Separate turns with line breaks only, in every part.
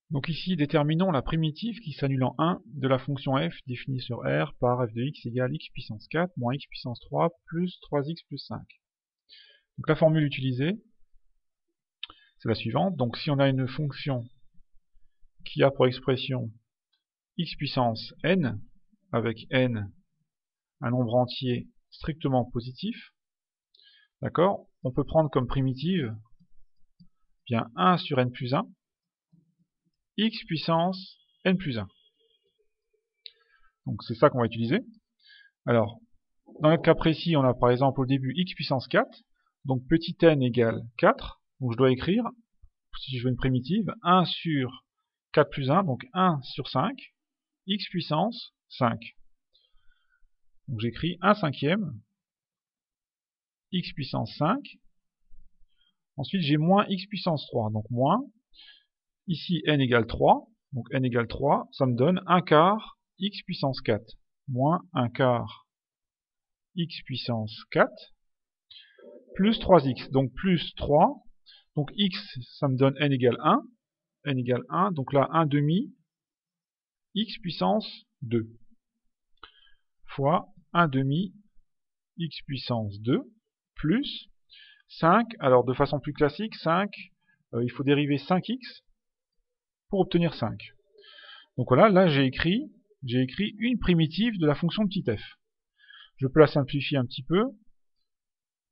Donc ici, déterminons la primitive qui s'annule en 1 de la fonction f définie sur R par f de x égale x puissance 4 moins x puissance 3 plus 3x plus 5. Donc la formule utilisée, c'est la suivante. Donc si on a une fonction qui a pour expression x puissance n, avec n un nombre entier strictement positif, d'accord, on peut prendre comme primitive bien 1 sur n plus 1, x puissance n plus 1. Donc c'est ça qu'on va utiliser. Alors, dans notre cas précis, on a par exemple au début x puissance 4, donc petit n égale 4, donc je dois écrire, si je veux une primitive, 1 sur 4 plus 1, donc 1 sur 5, x puissance 5. Donc j'écris 1 cinquième, x puissance 5, ensuite j'ai moins x puissance 3, donc moins, ici n égale 3, donc n égale 3, ça me donne 1 quart x puissance 4, moins 1 quart x puissance 4, plus 3x, donc plus 3, donc x, ça me donne n égale 1, donc là 1 demi, x puissance 2, fois 1 demi, x puissance 2, plus 5, alors de façon plus classique, 5, il faut dériver 5x pour obtenir 5. Donc voilà, là j'ai écrit une primitive de la fonction petit f. Je peux la simplifier un petit peu,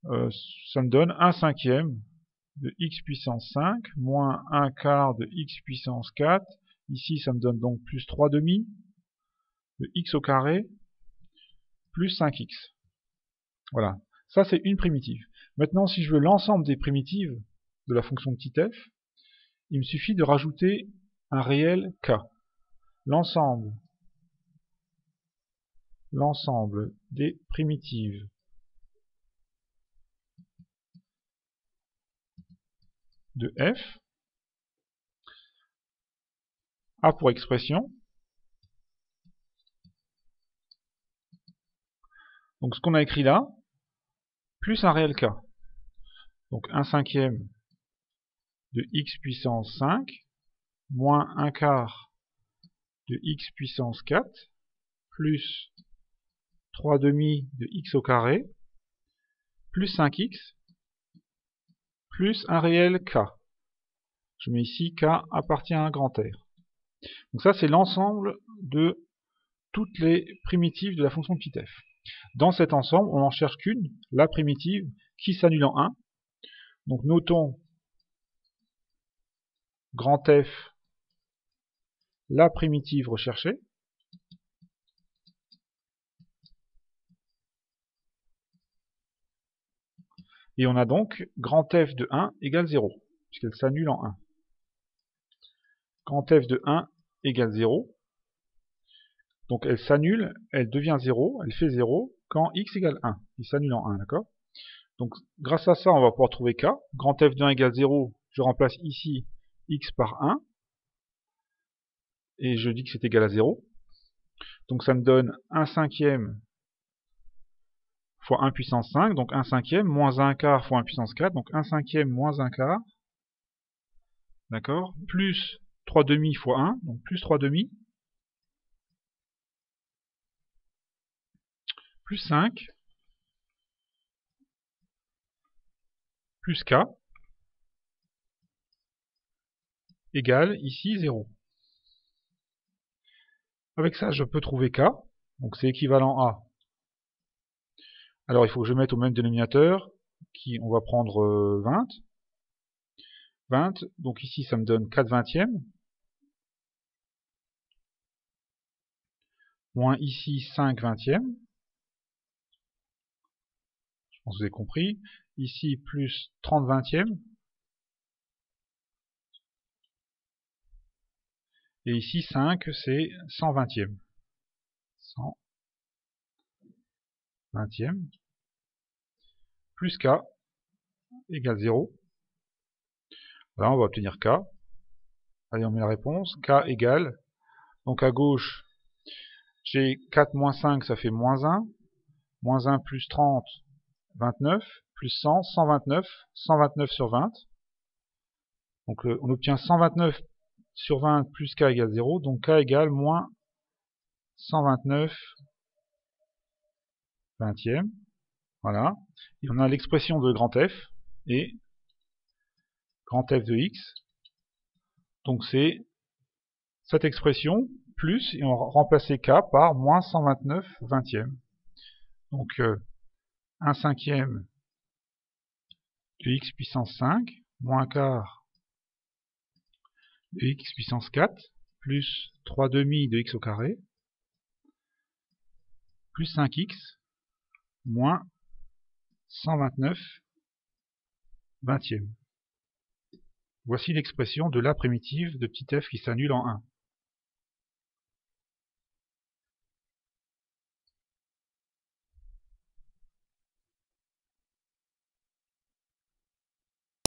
ça me donne 1 cinquième de x puissance 5, moins 1 quart de x puissance 4, ici ça me donne donc plus 3 demi de x au carré, plus 5x. Voilà, ça c'est une primitive. Maintenant, si je veux l'ensemble des primitives de la fonction petit f, il me suffit de rajouter un réel k. L'ensemble des primitives de f a pour expression, donc ce qu'on a écrit là, plus un réel k. Donc 1 cinquième de x puissance 5, moins 1 quart de x puissance 4, plus 3 demi de x au carré, plus 5x, plus un réel k. Je mets ici k appartient à un grand R. Donc ça c'est l'ensemble de toutes les primitives de la fonction petit f. Dans cet ensemble, on n'en cherche qu'une, la primitive, qui s'annule en 1. Donc notons grand F, la primitive recherchée. Et on a donc grand F de 1 égale 0, puisqu'elle s'annule en 1. Grand F de 1 égale 0. Donc elle s'annule, elle devient 0, elle fait 0 quand x égale 1. Il s'annule en 1, d'accord? Donc grâce à ça, on va pouvoir trouver k. Grand F de 1 égale 0, je remplace ici x par 1. Et je dis que c'est égal à 0. Donc ça me donne 1 cinquième fois 1 puissance 5, donc 1 cinquième, moins 1 quart fois 1 puissance 4, donc 1 cinquième moins 1 quart, d'accord, plus 3 demi fois 1, donc plus 3 demi, plus 5, plus k, égale ici 0. Avec ça, je peux trouver k, donc c'est équivalent à... Alors il faut que je mette au même dénominateur, qui on va prendre 20. 20, donc ici ça me donne 4 vingtièmes, moins ici 5 vingtièmes, je pense que vous avez compris, ici plus 30 vingtièmes, et ici 5 c'est 100 vingtièmes. 100 vingtièmes, plus k égale 0. Là on va obtenir k. Allez, on met la réponse. K égale, donc à gauche, j'ai 4 moins 5, ça fait moins 1. Moins 1 plus 30, 29. Plus 100, 129. 129 sur 20. Donc on obtient 129 sur 20 plus k égale 0, donc k égale moins 129 vingtième. Voilà. Et on a l'expression de grand F et grand F de x. Donc c'est cette expression plus, et on va remplacer k par moins 129 vingtième. Donc 1 cinquième de x puissance 5 moins un quart de x puissance 4 plus 3 demi de x au carré plus 5x moins 129 vingtième. Voici l'expression de la primitive de petit f qui s'annule en 1.